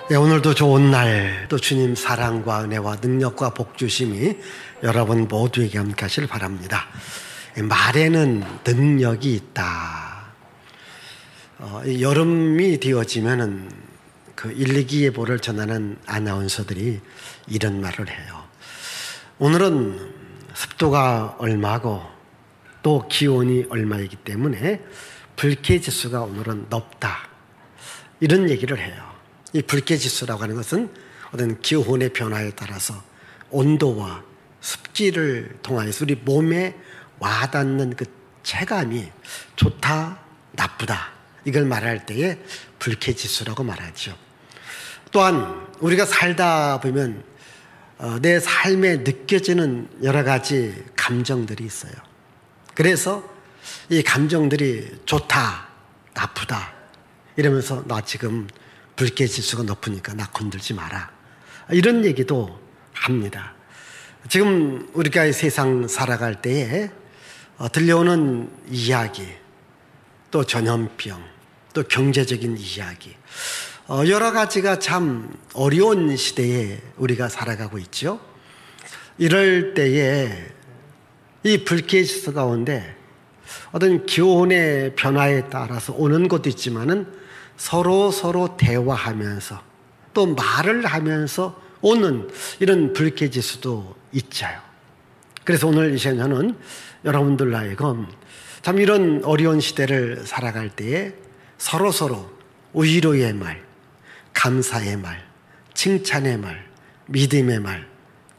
네, 오늘도 좋은 날, 또 주님 사랑과 은혜와 능력과 복주심이 여러분 모두에게 함께하시길 바랍니다. 말에는 능력이 있다. 여름이 되어지면은 그 1, 2기 예보를 전하는 아나운서들이 이런 말을 해요. 오늘은 습도가 얼마고 또 기온이 얼마이기 때문에 불쾌지수가 오늘은 높다. 이런 얘기를 해요. 이 불쾌지수라고 하는 것은 어떤 기온의 변화에 따라서 온도와 습기를 통하여서 우리 몸에 와닿는 그 체감이 좋다, 나쁘다 이걸 말할 때에 불쾌지수라고 말하죠. 또한 우리가 살다 보면 내 삶에 느껴지는 여러 가지 감정들이 있어요. 그래서 이 감정들이 좋다, 나쁘다 이러면서 나 지금 불쾌지수가 높으니까 나 건들지 마라. 이런 얘기도 합니다. 지금 우리가 이 세상 살아갈 때에 들려오는 이야기, 또 전염병, 또 경제적인 이야기, 여러 가지가 참 어려운 시대에 우리가 살아가고 있죠. 이럴 때에 이 불쾌지수 가운데 어떤 기온의 변화에 따라서 오는 것도 있지만은 서로 대화하면서 또 말을 하면서 오는 이런 불쾌지수도 있잖아요. 그래서 오늘 이 시간에는 여러분들 하여금 참 이런 어려운 시대를 살아갈 때에 서로 위로의 말, 감사의 말, 칭찬의 말, 믿음의 말,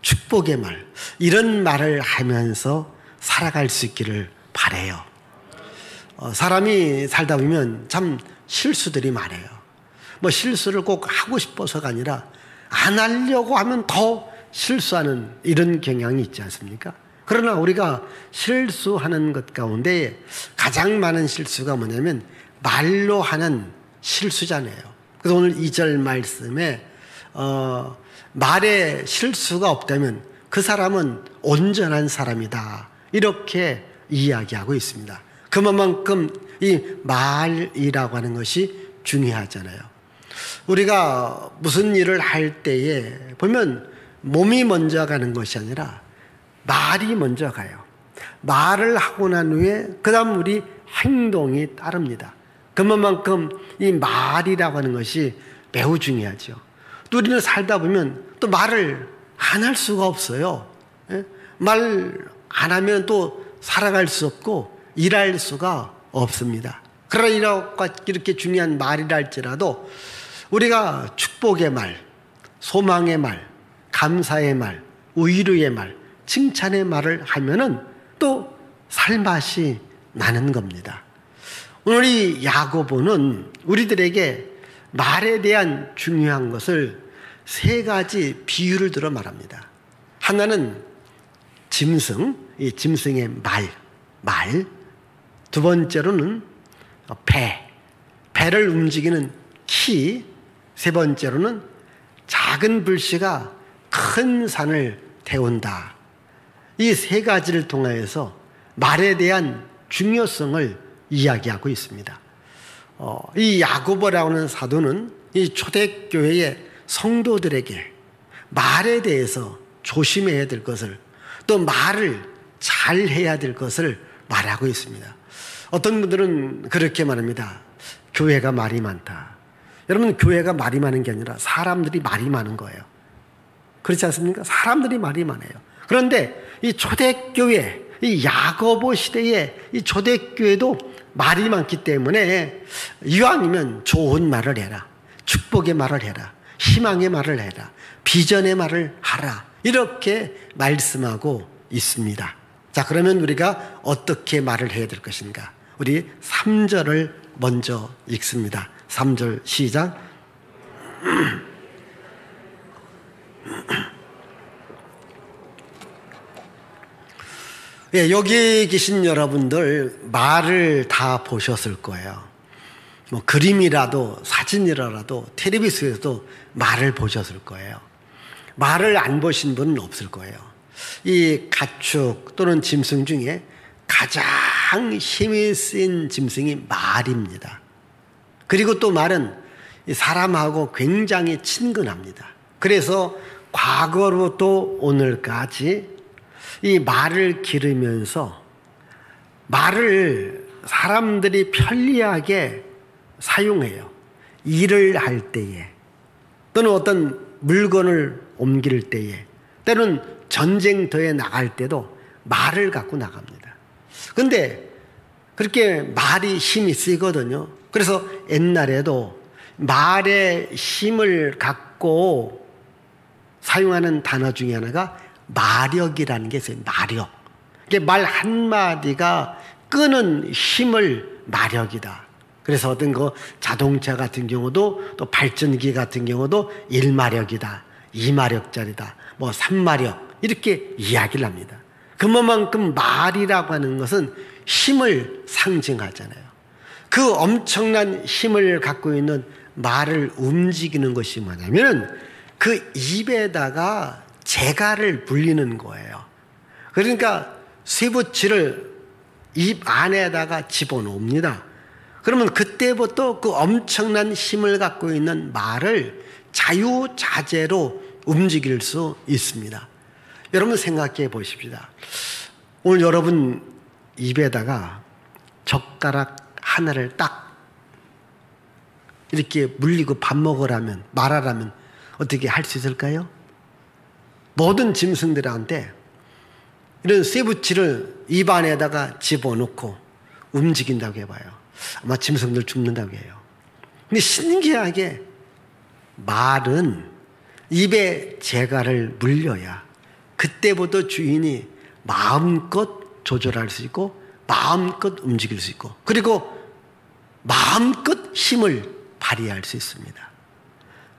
축복의 말 이런 말을 하면서 살아갈 수 있기를 바라요. 사람이 살다 보면 참 실수들이 많아요. 뭐 실수를 꼭 하고 싶어서가 아니라 안 하려고 하면 더 실수하는 이런 경향이 있지 않습니까? 그러나 우리가 실수하는 것 가운데 가장 많은 실수가 뭐냐면 말로 하는 실수잖아요. 그래서 오늘 2절 말씀에 말에 실수가 없다면 그 사람은 온전한 사람이다 이렇게 이야기하고 있습니다. 그만큼 이 말이라고 하는 것이 중요하잖아요. 우리가 무슨 일을 할 때에 보면 몸이 먼저 가는 것이 아니라 말이 먼저 가요. 말을 하고 난 후에 그 다음 우리 행동이 따릅니다. 그만큼 이 말이라고 하는 것이 매우 중요하죠. 또 우리는 살다 보면 또 말을 안 할 수가 없어요. 말 안 하면 또 살아갈 수 없고 일할 수가 없습니다. 그러나 이렇게 중요한 말이라 할지라도 우리가 축복의 말, 소망의 말, 감사의 말, 위로의 말, 칭찬의 말을 하면은 또 살맛이 나는 겁니다. 오늘 이 야고보는 우리들에게 말에 대한 중요한 것을 3가지 비유를 들어 말합니다. 하나는 짐승, 이 짐승의 말. 두 번째로는 배를 움직이는 키. 세 번째로는 작은 불씨가 큰 산을 태운다. 이 3가지를 통하여서 말에 대한 중요성을 이야기하고 있습니다. 이 야고보라고 하는 사도는 이 초대교회의 성도들에게 말에 대해서 조심해야 될 것을 또 말을 잘 해야 될 것을 말하고 있습니다. 어떤 분들은 그렇게 말합니다. 교회가 말이 많다. 여러분, 교회가 말이 많은 게 아니라 사람들이 말이 많은 거예요. 그렇지 않습니까? 사람들이 말이 많아요. 그런데 이 초대교회, 이 야고보 시대의 이 초대교회도 말이 많기 때문에 이왕이면 좋은 말을 해라. 축복의 말을 해라. 희망의 말을 해라. 비전의 말을 하라. 이렇게 말씀하고 있습니다. 자, 그러면 우리가 어떻게 말을 해야 될 것인가? 우리 3절을 먼저 읽습니다. 3절 시작. 예, 여기 계신 여러분들 말을 다 보셨을 거예요. 뭐 그림이라도 사진이라도 텔레비전에서도 말을 보셨을 거예요. 말을 안 보신 분은 없을 거예요. 이 가축 또는 짐승 중에 가장 힘이 센 짐승이 말입니다. 그리고 또 말은 이 사람하고 굉장히 친근합니다. 그래서 과거로부터 오늘까지 이 말을 기르면서 말을 사람들이 편리하게 사용해요. 일을 할 때에 또는 어떤 물건을 옮길 때에 때는 전쟁터에 나갈 때도 말을 갖고 나갑니다. 그런데 그렇게 말이 힘이 세거든요. 그래서 옛날에도 말의 힘을 갖고 사용하는 단어 중에 하나가 마력이라는 게 있어요. 마력. 말 한마디가 끄는 힘을 마력이다. 그래서 어떤 자동차 같은 경우도 또 발전기 같은 경우도 1마력이다. 2마력짜리다. 3마력. 이렇게 이야기를 합니다. 그만큼 말이라고 하는 것은 힘을 상징하잖아요. 그 엄청난 힘을 갖고 있는 말을 움직이는 것이 뭐냐면 그 입에다가 재갈을 불리는 거예요. 그러니까 쇠붙이를 입 안에다가 집어넣습니다. 그러면 그때부터 그 엄청난 힘을 갖고 있는 말을 자유자재로 움직일 수 있습니다. 여러분 생각해 보십시다. 오늘 여러분 입에다가 젓가락 하나를 딱 이렇게 물리고 밥 먹으라면, 말하라면 어떻게 할 수 있을까요? 모든 짐승들한테 이런 쇠붙이를 입 안에다가 집어넣고 움직인다고 해봐요. 아마 짐승들 죽는다고 해요. 근데 신기하게 말은 입에 재갈을 물려야 그때부터 주인이 마음껏 조절할 수 있고 마음껏 움직일 수 있고 그리고 마음껏 힘을 발휘할 수 있습니다.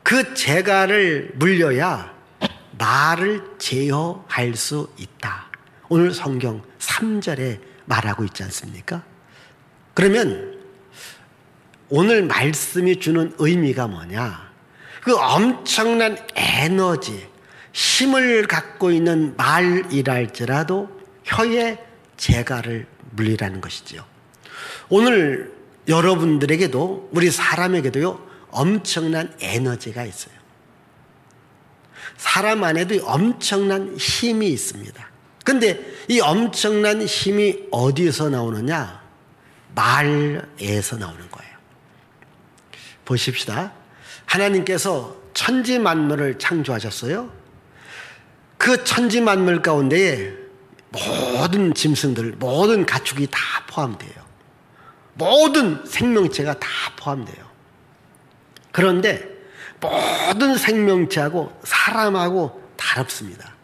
그 재갈을 물려야 말을 제어할 수 있다. 오늘 성경 3절에 말하고 있지 않습니까? 그러면 오늘 말씀이 주는 의미가 뭐냐? 그 엄청난 에너지, 힘을 갖고 있는 말이랄지라도 혀에 재갈을 물리라는 것이죠. 오늘 여러분들에게도 우리 사람에게도요 엄청난 에너지가 있어요. 사람 안에도 엄청난 힘이 있습니다. 근데 이 엄청난 힘이 어디에서 나오느냐? 말에서 나오는 거예요. 보십시다. 하나님께서 천지 만물을 창조하셨어요. 그 천지 만물 가운데에 모든 짐승들, 모든 가축이 다 포함돼요. 모든 생명체가 다 포함돼요. 그런데 모든 생명체하고 사람하고 다릅니다.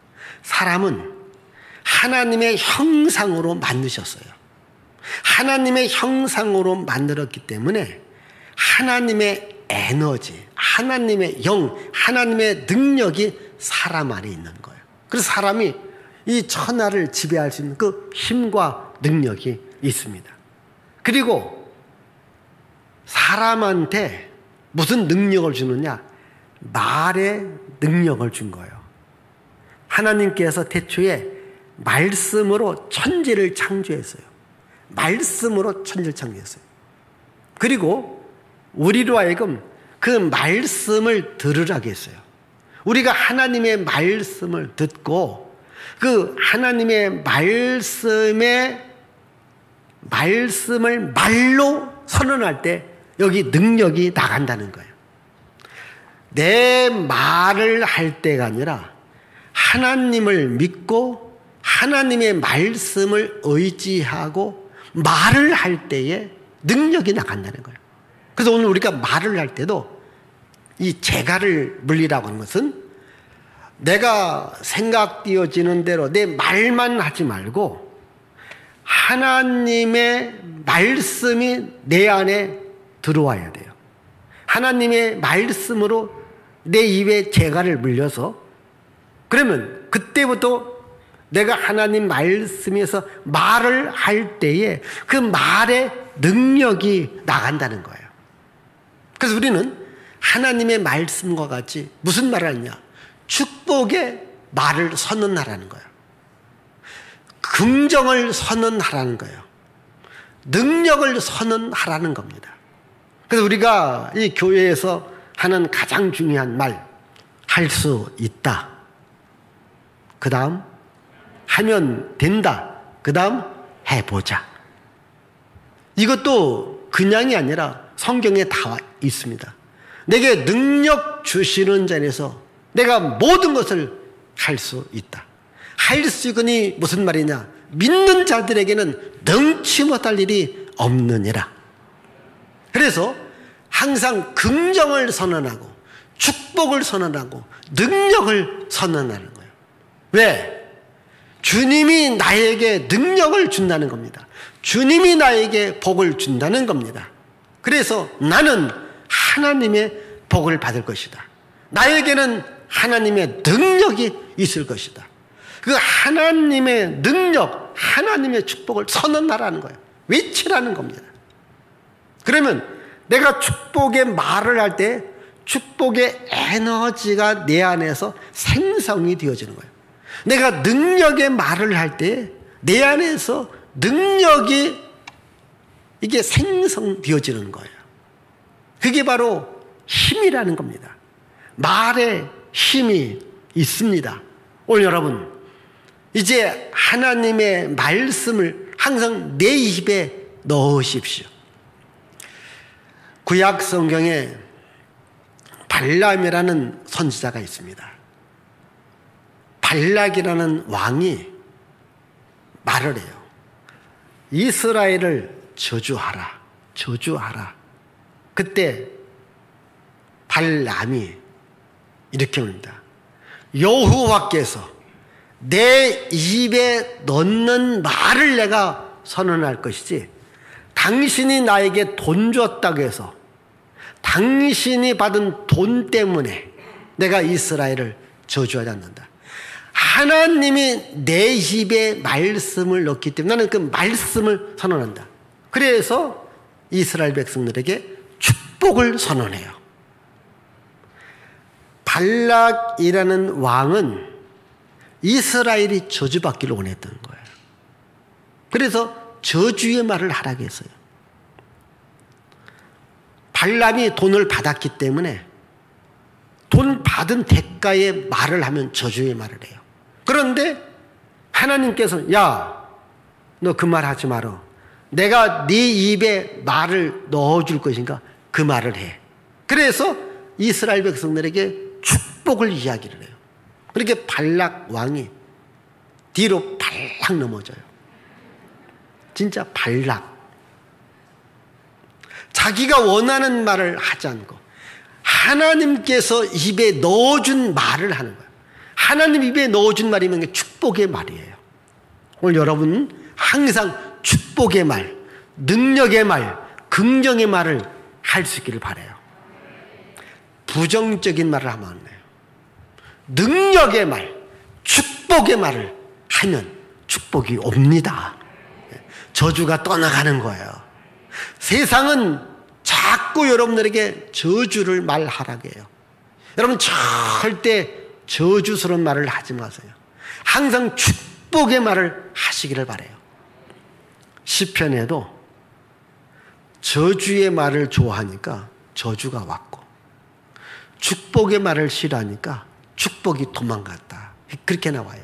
사람은 하나님의 형상으로 만드셨어요. 하나님의 형상으로 만들었기 때문에 하나님의 에너지, 하나님의 영, 하나님의 능력이 사람 안에 있는 거예요. 그래서 사람이 이 천하를 지배할 수 있는 그 힘과 능력이 있습니다. 그리고 사람한테 무슨 능력을 주느냐? 말의 능력을 준 거예요. 하나님께서 태초에 말씀으로 천지를 창조했어요. 말씀으로 천지를 창조했어요. 그리고 우리로 하여금 그 말씀을 들으라고 했어요. 우리가 하나님의 말씀을 듣고 그 하나님의 말씀을 말로 선언할 때 여기 능력이 나간다는 거예요. 내 말을 할 때가 아니라 하나님을 믿고 하나님의 말씀을 의지하고 말을 할 때에 능력이 나간다는 거예요. 그래서 오늘 우리가 말을 할 때도 이 재갈을 물리라고 하는 것은 내가 생각되어지는 대로 내 말만 하지 말고 하나님의 말씀이 내 안에 들어와야 돼요. 하나님의 말씀으로 내 입에 재갈을 물려서 그러면 그때부터 내가 하나님 말씀에서 말을 할 때에 그 말의 능력이 나간다는 거예요. 그래서 우리는 하나님의 말씀과 같이 무슨 말을 하느냐? 축복의 말을 선언하라는 거예요. 긍정을 선언하라는 거예요. 능력을 선언하라는 겁니다. 그래서 우리가 이 교회에서 하는 가장 중요한 말 할 수 있다. 그 다음 하면 된다. 그 다음 해보자. 이것도 그냥이 아니라 성경에 다 있습니다. 내게 능력 주시는 자리에서 내가 모든 것을 할 수 있다. 할 수 있으니 무슨 말이냐? 믿는 자들에게는 능치 못할 일이 없느니라. 그래서 항상 긍정을 선언하고 축복을 선언하고 능력을 선언하는 거예요. 왜? 주님이 나에게 능력을 준다는 겁니다. 주님이 나에게 복을 준다는 겁니다. 그래서 나는 하나님의 복을 받을 것이다. 나에게는 하나님의 능력이 있을 것이다. 그 하나님의 능력, 하나님의 축복을 선언하라는 거예요. 외치라는 겁니다. 그러면 내가 축복의 말을 할 때 축복의 에너지가 내 안에서 생성이 되어지는 거예요. 내가 능력의 말을 할 때 내 안에서 능력이 이게 생성되어지는 거예요. 그게 바로 힘이라는 겁니다. 말에 힘이 있습니다. 오늘 여러분 이제 하나님의 말씀을 항상 내 입에 넣으십시오. 구약 성경에 발람이라는 선지자가 있습니다. 발락이라는 왕이 말을 해요. 이스라엘을 저주하라. 저주하라. 그때 발람이 이렇게 합니다. 여호와께서 내 입에 넣는 말을 내가 선언할 것이지 당신이 나에게 돈 줬다고 해서 당신이 받은 돈 때문에 내가 이스라엘을 저주하지 않는다. 하나님이 내 입에 말씀을 넣기 때문에 나는 그 말씀을 선언한다. 그래서 이스라엘 백성들에게 축복을 선언해요. 발락이라는 왕은 이스라엘이 저주받기를 원했던 거예요. 그래서 저주의 말을 하라고 했어요. 발람이 돈을 받았기 때문에 돈 받은 대가의 말을 하면 저주의 말을 해요. 그런데 하나님께서 야, 너 그 말 하지 마라. 내가 네 입에 말을 넣어줄 것인가? 그 말을 해. 그래서 이스라엘 백성들에게 축복을 이야기를 해요. 그렇게 발락 왕이 뒤로 발락 넘어져요. 진짜 발락. 자기가 원하는 말을 하지 않고 하나님께서 입에 넣어준 말을 하는 거예요. 하나님 입에 넣어준 말이면 축복의 말이에요. 오늘 여러분 항상 축복의 말, 능력의 말, 긍정의 말을 할 수 있기를 바라요. 부정적인 말을 하면 안 돼요. 능력의 말, 축복의 말을 하면 축복이 옵니다. 저주가 떠나가는 거예요. 세상은 자꾸 여러분들에게 저주를 말하라고 해요. 여러분 절대 저주스러운 말을 하지 마세요. 항상 축복의 말을 하시기를 바라요. 시편에도 저주의 말을 좋아하니까 저주가 왔고 축복의 말을 싫어하니까 축복이 도망갔다. 그렇게 나와요.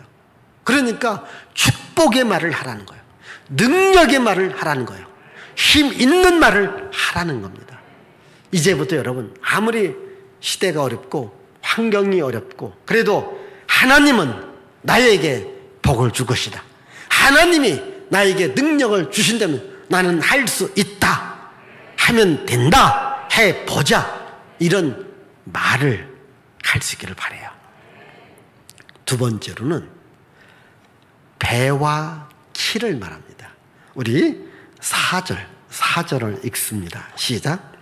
그러니까 축복의 말을 하라는 거예요. 능력의 말을 하라는 거예요. 힘 있는 말을 하라는 겁니다. 이제부터 여러분 아무리 시대가 어렵고 환경이 어렵고 그래도 하나님은 나에게 복을 줄 것이다. 하나님이 나에게 능력을 주신다면 나는 할 수 있다. 하면 된다. 해보자. 이런 말을 할 수 있기를 바라요. 두 번째로는 배와 키를 말합니다. 우리 4절을 읽습니다. 시작.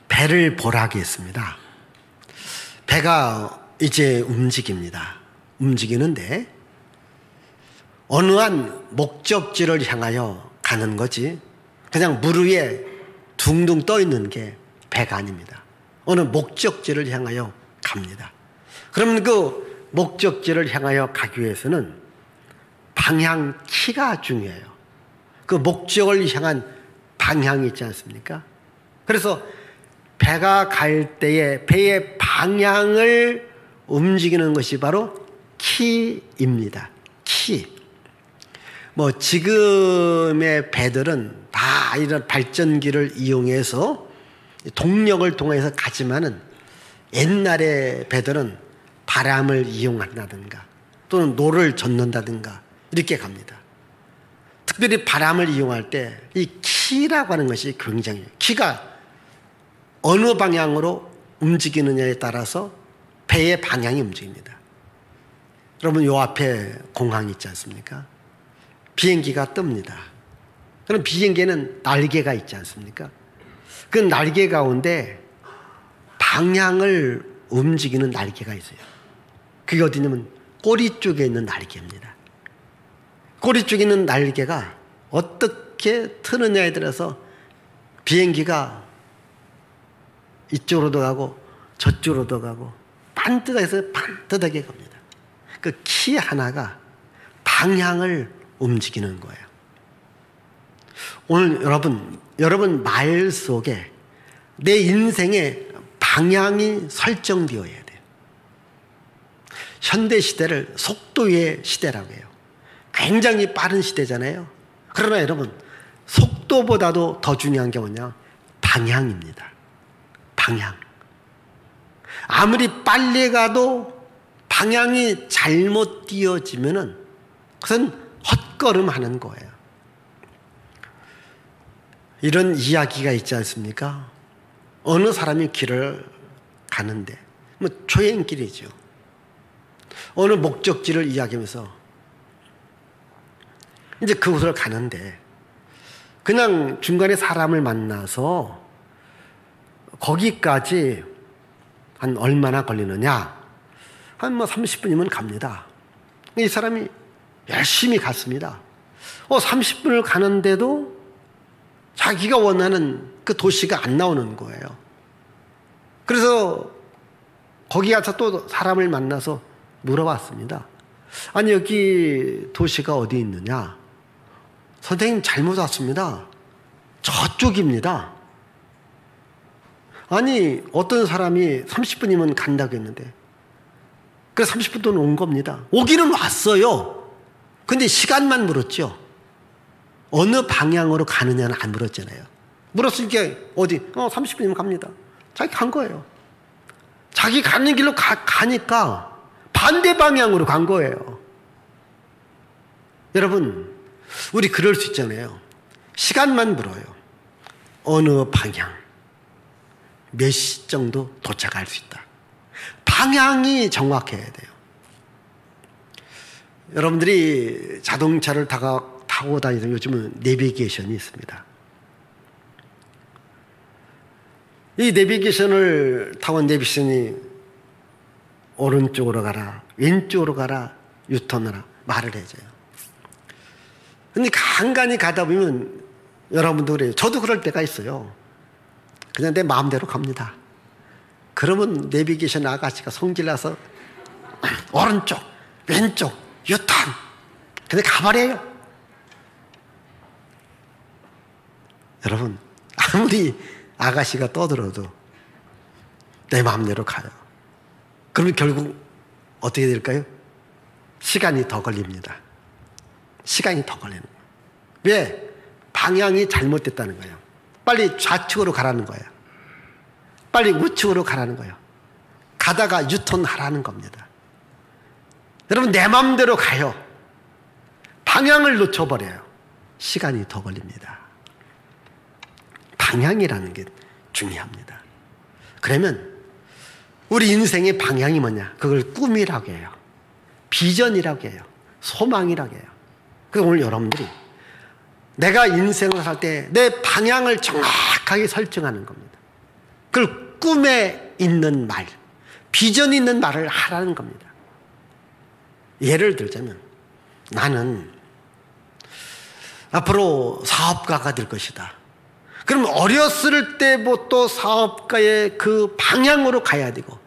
배를 보라고 했습니다. 배가 이제 움직입니다. 움직이는데 어느 한 목적지를 향하여 가는 거지 그냥 물 위에 둥둥 떠 있는 게 배가 아닙니다. 어느 목적지를 향하여 갑니다. 그러면 그 목적지를 향하여 가기 위해서는 방향, 키가 중요해요. 그 목적을 향한 방향이 있지 않습니까? 그래서 배가 갈 때에 배의 방향을 움직이는 것이 바로 키입니다. 키. 뭐 지금의 배들은 다 이런 발전기를 이용해서 동력을 통해서 가지만은 옛날의 배들은 바람을 이용한다든가 또는 노를 젓는다든가 이렇게 갑니다. 특별히 바람을 이용할 때 이 키라고 하는 것이 굉장히, 키가 어느 방향으로 움직이느냐에 따라서 배의 방향이 움직입니다. 여러분, 요 앞에 공항이 있지 않습니까? 비행기가 뜹니다. 그럼 비행기에는 날개가 있지 않습니까? 그 날개 가운데 방향을 움직이는 날개가 있어요. 그게 어디냐면 꼬리 쪽에 있는 날개입니다. 꼬리 쪽에 있는 날개가 어떻게 트느냐에 따라서 비행기가 이쪽으로도 가고 저쪽으로도 가고 반듯해서 반듯하게 갑니다. 그 키 하나가 방향을 움직이는 거예요. 오늘 여러분 말 속에 내 인생의 방향이 설정되어야 돼요. 현대 시대를 속도의 시대라고 해요. 굉장히 빠른 시대잖아요. 그러나 여러분, 속도보다도 더 중요한 게 뭐냐? 방향입니다. 방향. 아무리 빨리 가도 방향이 잘못 띄어지면은 그것은 헛걸음하는 거예요. 이런 이야기가 있지 않습니까? 어느 사람이 길을 가는데, 뭐 초행길이죠. 어느 목적지를 이야기하면서 이제 그곳을 가는데 그냥 중간에 사람을 만나서 거기까지 한 얼마나 걸리느냐? 한 뭐 30분이면 갑니다. 이 사람이 열심히 갔습니다. 30분을 가는데도 자기가 원하는 그 도시가 안 나오는 거예요. 그래서 거기 가서 또 사람을 만나서 물어봤습니다. 아니, 여기 도시가 어디 있느냐? 선생님, 잘못 왔습니다. 저쪽입니다. 아니, 어떤 사람이 30분이면 간다고 했는데 그래서 30분 동안 온 겁니다. 오기는 왔어요. 근데 시간만 물었죠. 어느 방향으로 가느냐는 안 물었잖아요. 물었으니까 어디? 30분이면 갑니다. 자기 간 거예요. 자기 가는 길로 가니까 반대 방향으로 간 거예요. 여러분, 우리 그럴 수 있잖아요. 시간만 물어요. 어느 방향, 몇 시 정도 도착할 수 있다. 방향이 정확해야 돼요. 여러분들이 자동차를 타고 다니는 요즘은 내비게이션이 있습니다. 이 내비게이션을 타고 내비게이션이 오른쪽으로 가라, 왼쪽으로 가라, 유턴하라 말을 해줘요. 근데 간간히 가다 보면 여러분도 그래요. 저도 그럴 때가 있어요. 그냥 내 마음대로 갑니다. 그러면 내비게이션 아가씨가 성질나서 오른쪽, 왼쪽, 유턴. 근데 가버려요. 여러분, 아무리 아가씨가 떠들어도 내 마음대로 가요. 그러면 결국 어떻게 될까요? 시간이 더 걸립니다. 시간이 더 걸리는 거예요. 왜? 방향이 잘못됐다는 거예요. 빨리 좌측으로 가라는 거예요. 빨리 우측으로 가라는 거예요. 가다가 유턴하라는 겁니다. 여러분, 내 마음대로 가요. 방향을 놓쳐버려요. 시간이 더 걸립니다. 방향이라는 게 중요합니다. 그러면 우리 인생의 방향이 뭐냐? 그걸 꿈이라고 해요. 비전이라고 해요. 소망이라고 해요. 그래서 오늘 여러분들이 내가 인생을 살 때 내 방향을 정확하게 설정하는 겁니다. 그걸 꿈에 있는 말, 비전 있는 말을 하라는 겁니다. 예를 들자면 나는 앞으로 사업가가 될 것이다. 그럼 어렸을 때부터 사업가의 그 방향으로 가야 되고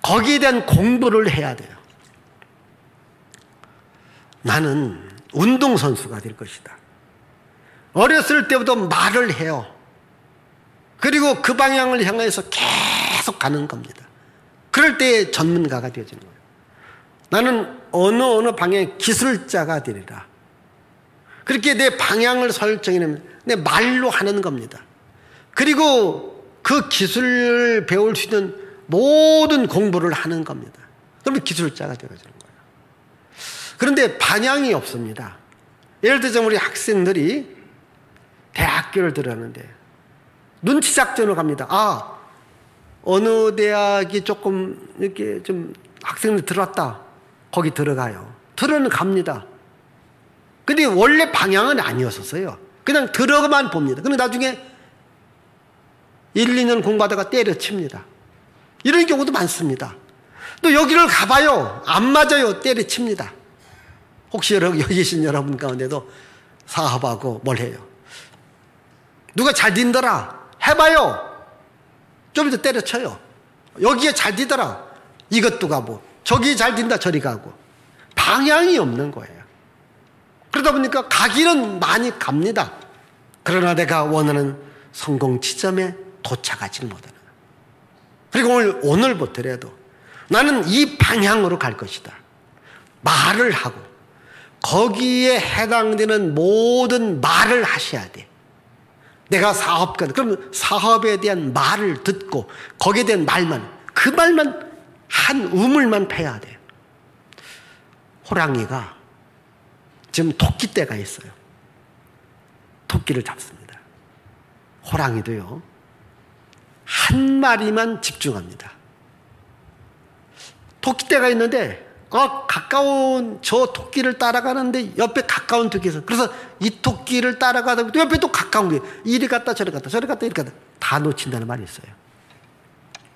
거기에 대한 공부를 해야 돼요. 나는 운동선수가 될 것이다. 어렸을 때부터 말을 해요. 그리고 그 방향을 향해서 계속 가는 겁니다. 그럴 때 전문가가 되어지는 거예요. 나는 어느 방향의 기술자가 되리라. 그렇게 내 방향을 설정해내면 내 말로 하는 겁니다. 그리고 그 기술을 배울 수 있는 모든 공부를 하는 겁니다. 그러면 기술자가 되어지는 거예요. 그런데 방향이 없습니다. 예를 들어서 우리 학생들이 대학교를 들어가는데 눈치 작전으로 갑니다. 어느 대학이 조금 이렇게 좀 학생들 들어왔다. 거기 들어가요. 들어갑니다. 근데 원래 방향은 아니었었어요. 그냥 들어가만 봅니다. 근데 나중에 1, 2년 공부하다가 때려칩니다. 이런 경우도 많습니다. 또 여기를 가봐요. 안 맞아요. 때려칩니다. 혹시 여기 계신 여러분 가운데도 사업하고 뭘 해요? 누가 잘 딘더라. 해봐요. 좀 이따 때려쳐요. 여기에 잘 디더라. 이것도 가고 저기 잘 딘다 저리 가고 방향이 없는 거예요. 그러다 보니까 가기는 많이 갑니다. 그러나 내가 원하는 성공 지점에 도착하지 못하는 거예요. 그리고 오늘부터라도 나는 이 방향으로 갈 것이다. 말을 하고 거기에 해당되는 모든 말을 하셔야 돼. 내가 사업가, 그러면 사업에 대한 말을 듣고 거기에 대한 말만, 그 말만 한 우물만 패야 돼요. 호랑이가 지금 토끼떼가 있어요. 토끼를 잡습니다. 호랑이도요, 한 마리만 집중합니다. 토끼떼가 있는데 가까운 저 토끼를 따라가는데 옆에 가까운 토끼가 있어. 그래서 이 토끼를 따라가다 보면 옆에 또 가까운 게 이리 갔다 저리 갔다 저리 갔다 이리 갔다 다 놓친다는 말이 있어요.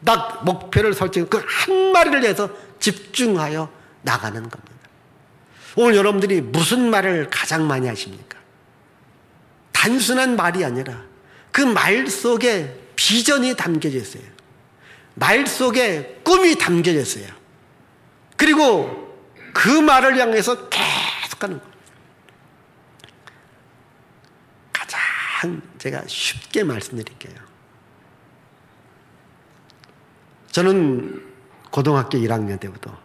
딱 목표를 설정, 그 한 마리를 위해서 집중하여 나가는 겁니다. 오늘 여러분들이 무슨 말을 가장 많이 하십니까? 단순한 말이 아니라 그 말 속에 비전이 담겨져 있어요. 말 속에 꿈이 담겨져 있어요. 그리고 그 말을 향해서 계속 가는 거예요. 가장 제가 쉽게 말씀드릴게요. 저는 고등학교 1학년 때부터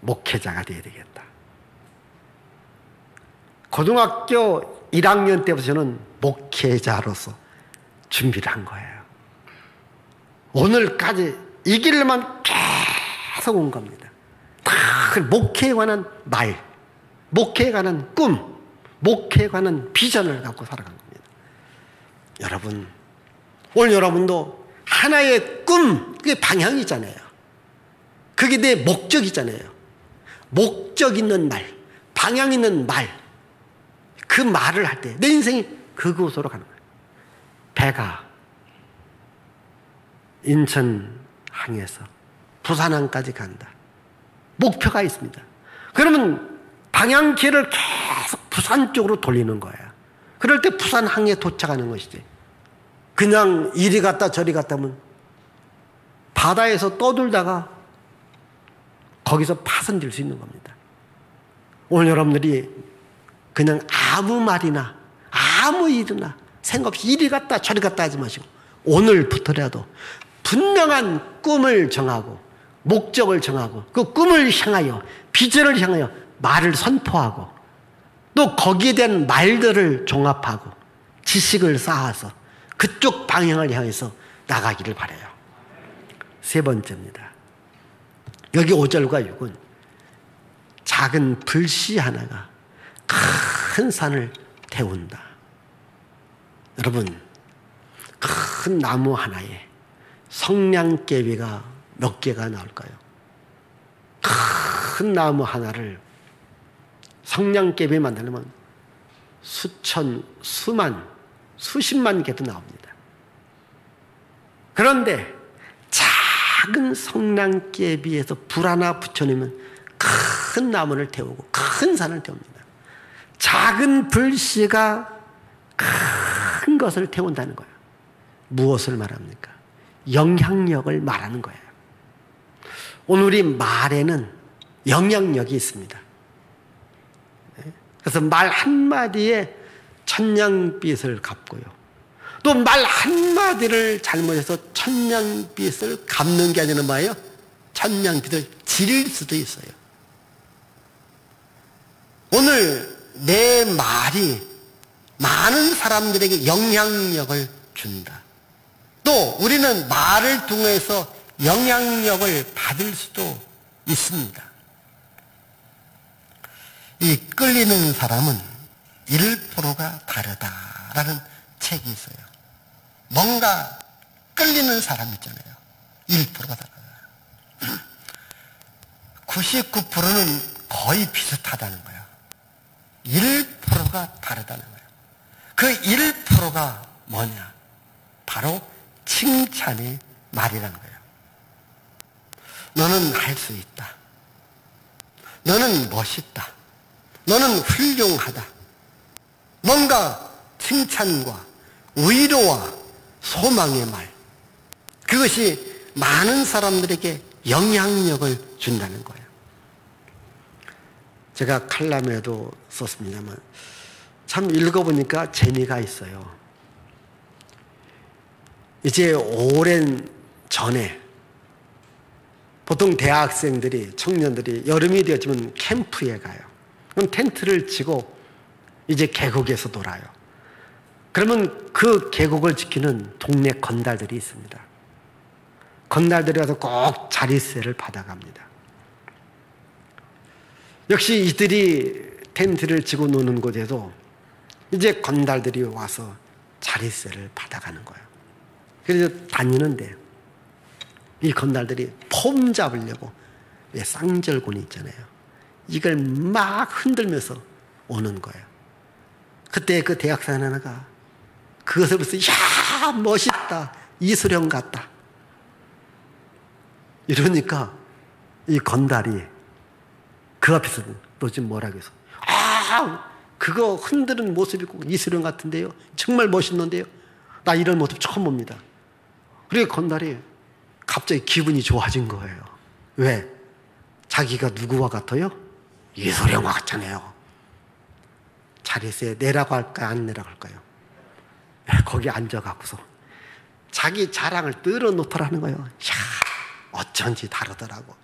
목회자가 되어야 되겠다. 고등학교 1학년 때부터 저는 목회자로서 준비를 한 거예요. 오늘까지 이 길만 계속 온 겁니다. 목회에 관한 말, 목회에 관한 꿈, 목회에 관한 비전을 갖고 살아간 겁니다. 여러분, 오늘 여러분도 하나의 꿈, 그게 방향이잖아요. 그게 내 목적이잖아요. 목적 있는 말, 방향 있는 말, 그 말을 할 때 내 인생이 그곳으로 가는 거예요. 배가 인천항에서 부산항까지 간다. 목표가 있습니다. 그러면 방향키를 계속 부산 쪽으로 돌리는 거예요. 그럴 때 부산항에 도착하는 것이지. 그냥 이리 갔다 저리 갔다 하면 바다에서 떠돌다가 거기서 파손될 수 있는 겁니다. 오늘 여러분들이 그냥 아무 말이나 아무 일이나 생각 없이 이리 갔다 저리 갔다 하지 마시고 오늘부터라도 분명한 꿈을 정하고 목적을 정하고 그 꿈을 향하여 비전을 향하여 말을 선포하고 또 거기에 대한 말들을 종합하고 지식을 쌓아서 그쪽 방향을 향해서 나가기를 바라요. 세 번째입니다. 여기 5절과 6은 작은 불씨 하나가 큰 산을 태운다. 여러분, 큰 나무 하나에 성냥개비가 몇 개가 나올까요? 큰 나무 하나를 성냥개비 만들려면 수천, 수만, 수십만 개도 나옵니다. 그런데 작은 성냥개비에서 불 하나 붙여내면 큰 나무를 태우고 큰 산을 태웁니다. 작은 불씨가 큰 것을 태운다는 거예요. 무엇을 말합니까? 영향력을 말하는 거예요. 오늘 우리 말에는 영향력이 있습니다. 그래서 말 한마디에 천냥빚을 갚고요. 또 말 한마디를 잘못해서 천냥빚을 갚는 게 아니라 뭐예요? 천냥빚을 지를 수도 있어요. 오늘 내 말이 많은 사람들에게 영향력을 준다. 또 우리는 말을 통해서 영향력을 받을 수도 있습니다. 이 끌리는 사람은 1%가 다르다라는 책이 있어요. 뭔가 끌리는 사람 있잖아요. 1%가 다르다. 99%는 거의 비슷하다는 거예요. 1%가 다르다는 거예요. 그 1%가 뭐냐? 바로 칭찬의 말이라는 거예요. 너는 할 수 있다. 너는 멋있다. 너는 훌륭하다. 뭔가 칭찬과 위로와 소망의 말, 그것이 많은 사람들에게 영향력을 준다는 거예요. 제가 칼럼에도 썼습니다만 참 읽어보니까 재미가 있어요. 이제 오랜 전에 보통 대학생들이, 청년들이 여름이 되었지만 캠프에 가요. 그럼 텐트를 치고 이제 계곡에서 놀아요. 그러면 그 계곡을 지키는 동네 건달들이 있습니다. 건달들이 와서 꼭 자릿세를 받아갑니다. 역시 이들이 텐트를 치고 노는 곳에도 이제 건달들이 와서 자릿세를 받아가는 거예요. 그래서 다니는데 이 건달들이 폼 잡으려고 쌍절곤이 있잖아요. 이걸 막 흔들면서 오는 거예요. 그때 그 대학생 하나가 그것을 보면서 야 멋있다, 이수령 같다 이러니까 이 건달이 그 앞에서 너 지금 뭐라고 해서 그거 흔드는 모습이 꼭 이수령 같은데요, 정말 멋있는데요, 나 이런 모습 처음 봅니다. 그리고 건달이 갑자기 기분이 좋아진 거예요. 왜? 자기가 누구와 같아요? 이수령과 같잖아요. 자릿세 내라고 할까요? 안 내라고 할까요? 거기 앉아갖고서 자기 자랑을 늘어놓더라는 거예요. 야, 어쩐지 다르더라고.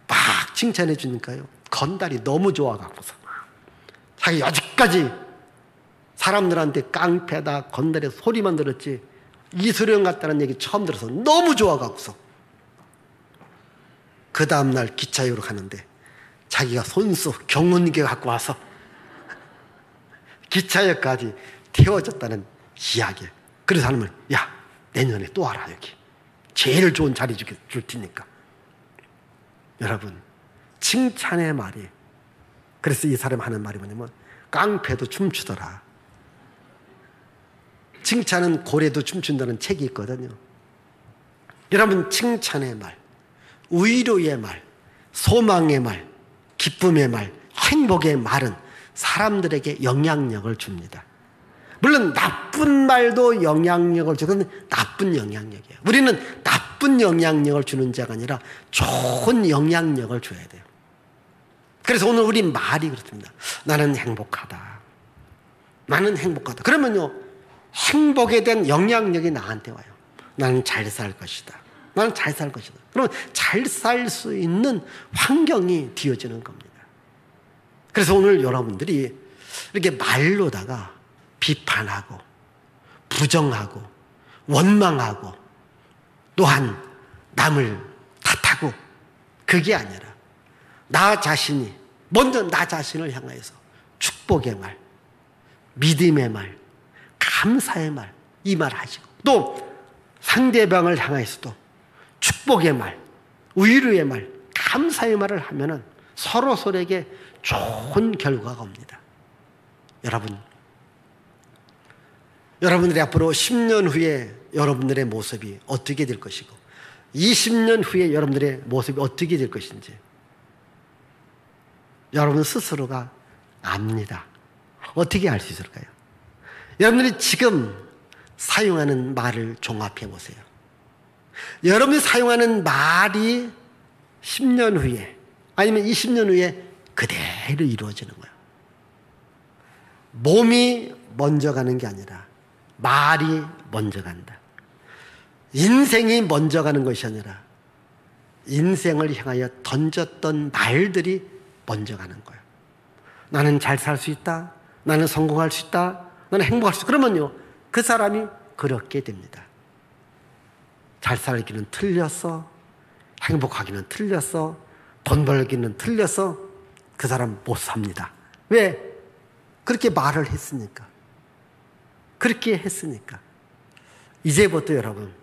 막 칭찬해 주니까요. 건달이 너무 좋아갖고서 자기 여지까지 사람들한테 깡패다, 건달의 소리만 들었지 이수령 같다는 얘기 처음 들어서 너무 좋아갖고서 그 다음날 기차역으로 가는데 자기가 손수 경운기 갖고 와서 기차역까지 태워줬다는 이야기. 그래서 하면 야 내년에 또 와라, 여기 제일 좋은 자리 줄 테니까. 여러분, 칭찬의 말이, 그래서 이 사람이 하는 말이 뭐냐면 깡패도 춤추더라. 칭찬은 고래도 춤춘다는 책이 있거든요. 여러분, 칭찬의 말, 위로의 말, 소망의 말, 기쁨의 말, 행복의 말은 사람들에게 영향력을 줍니다. 물론 나쁜 말도 영향력을 주는 나쁜 영향력이에요. 우리는 나쁜 영향력을 주는 자가 아니라 좋은 영향력을 줘야 돼요. 그래서 오늘 우리 말이 그렇습니다. 나는 행복하다. 나는 행복하다. 그러면요, 행복에 대한 영향력이 나한테 와요. 나는 잘 살 것이다. 나는 잘 살 것이다. 그러면 잘 살 수 있는 환경이 되어지는 겁니다. 그래서 오늘 여러분들이 이렇게 말로다가 비판하고 부정하고 원망하고 또한 남을 탓하고 그게 아니라 나 자신이 먼저 나 자신을 향해서 축복의 말, 믿음의 말, 감사의 말, 이 말 하시고 또 상대방을 향해서도 축복의 말, 위로의 말, 감사의 말을 하면은 서로에게 좋은 결과가 옵니다. 여러분들이 앞으로 10년 후에 여러분들의 모습이 어떻게 될 것이고 20년 후에 여러분들의 모습이 어떻게 될 것인지 여러분 스스로가 압니다. 어떻게 알 수 있을까요? 여러분들이 지금 사용하는 말을 종합해 보세요. 여러분이 사용하는 말이 10년 후에 아니면 20년 후에 그대로 이루어지는 거예요. 몸이 먼저 가는 게 아니라 말이 먼저 간다. 인생이 먼저 가는 것이 아니라 인생을 향하여 던졌던 말들이 먼저 가는 거예요. 나는 잘 살 수 있다. 나는 성공할 수 있다. 나는 행복할 수 있다. 그러면요, 그 사람이 그렇게 됩니다. 잘 살기는 틀렸어. 행복하기는 틀렸어. 돈 벌기는 틀렸어. 그 사람 못 삽니다. 왜? 그렇게 말을 했으니까. 그렇게 했으니까. 이제부터 여러분,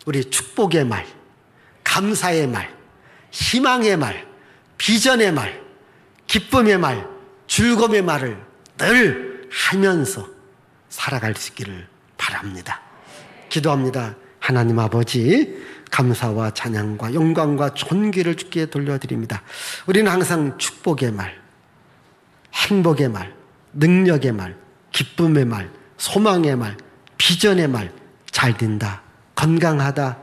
우리 축복의 말, 감사의 말, 희망의 말, 비전의 말, 기쁨의 말, 즐거움의 말을 늘 하면서 살아갈 수 있기를 바랍니다. 기도합니다. 하나님 아버지, 감사와 찬양과 영광과 존귀를 주께 돌려드립니다. 우리는 항상 축복의 말, 행복의 말, 능력의 말, 기쁨의 말, 소망의 말, 비전의 말, 잘 된다, 건강하다,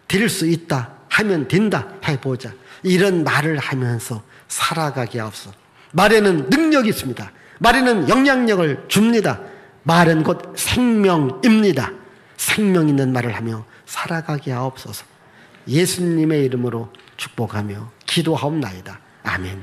될 수 있다, 하면 된다, 해보자. 이런 말을 하면서 살아가게 하옵소서. 말에는 능력이 있습니다. 말에는 영향력을 줍니다. 말은 곧 생명입니다. 생명 있는 말을 하며 살아가게 하옵소서. 예수님의 이름으로 축복하며 기도하옵나이다. 아멘.